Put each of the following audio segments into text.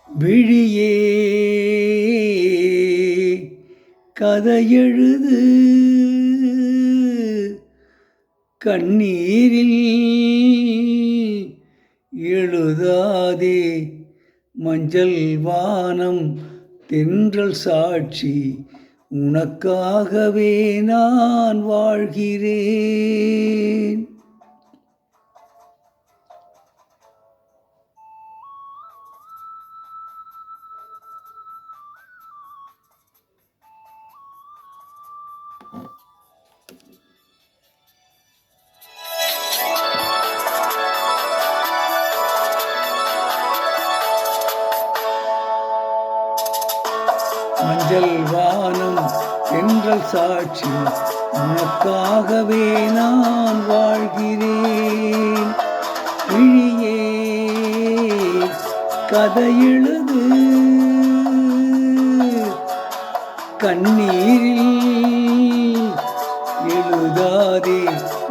விழியே கதையெழுது கண்ணீரில் எழுதாதே மஞ்சள் வானம் தென்றல் சாட்சி உனக்காகவே நான் வாழ்கிறேன். மஞ்சள் வானம் தென்றல் சாட்சி உனக்காகவே நான் வாழ்கிறேன். விழியே கதையெழுது கண்ணீரில் எழுதாதே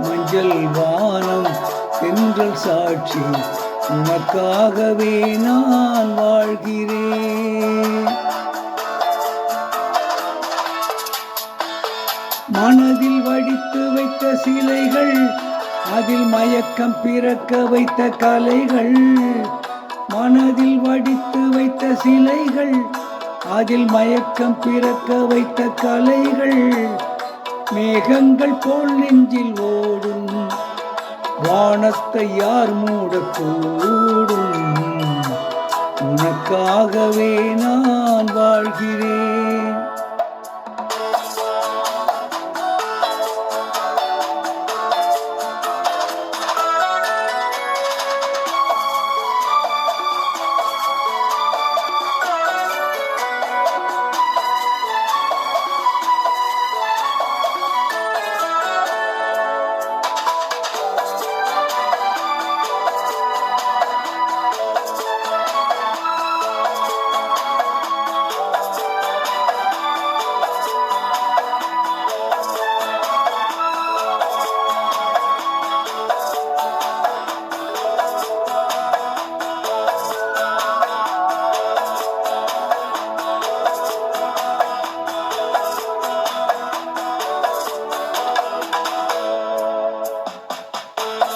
மஞ்சள் வானம் தென்றல் சாட்சி உனக்காகவே நான் வாழ்கிறேன். மனதில் வடித்து வைத்த சிலைகள், அதில் மயக்கம் பிறக்க வைத்த கலைகள். மனதில் வடித்து வைத்த சிலைகள், அதில் மயக்கம் பிறக்க வைத்த கலைகள். மேகங்கள் போல் நெஞ்சில் ஓடும் வானத்தை யார் மூடக்கூடும்? உனக்காகவே நான் வாழ்கிறேன்.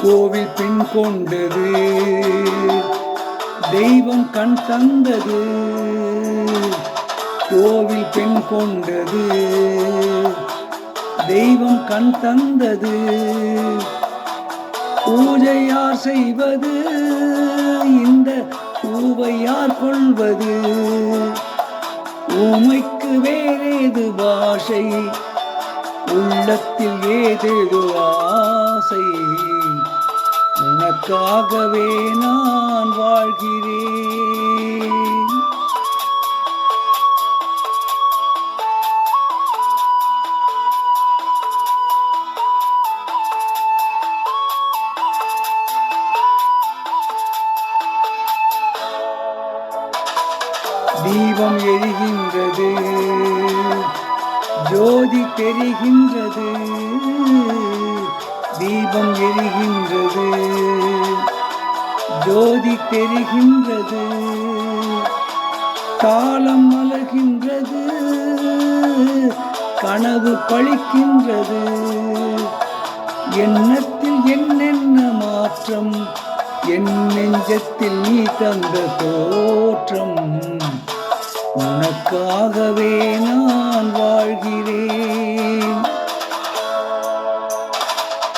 கோவில் பெண் கொண்டது தெய்வம் கண் தந்தது. கோவில் பெண் கொண்டது தெய்வம் கண் தந்தது. பூஜை யார் செய்வது, இந்த பூவை யார் கொள்வது? ஊமைக்கு வேறேது பாஷை, உள்ளத்தில் ஏதேது ஆசை. உனக்காகவே நான் வாழ்கிறேன். தீபம் எரிகின்றது, ஜோதி தெரிகின்றது. தீபம் எரிகின்றது, ஜோதி தெரிகின்றது. காலம் மலர்கின்றது, கனவு பழிக்கின்றது. எண்ணத்தில் என்னென்ன மாற்றம், என் நெஞ்சத்தில் நீ தந்த தோற்றம். உனக்காகவே நான் வாழ்கிறேன்.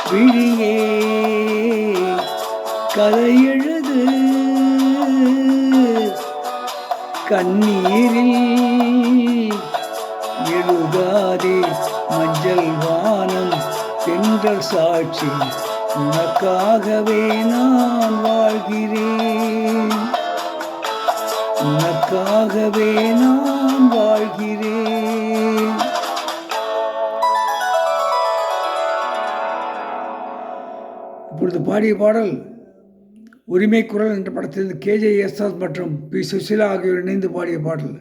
விழியே கதையெழுது கண்ணீரில் எழுதாதே மஞ்சள் வானம் தென்றல் சாட்சி உனக்காகவே நான் வாழ்கிறேன். உனக்காகவே நான் வாழ்கிறேன். இப்பொழுது பாடிய பாடல் உரிமை குரல் என்ற படத்திலிருந்து KJ யேசுதாஸ் மற்றும் பி. சுசீலா ஆகியோர் இணைந்து பாடிய பாடல்.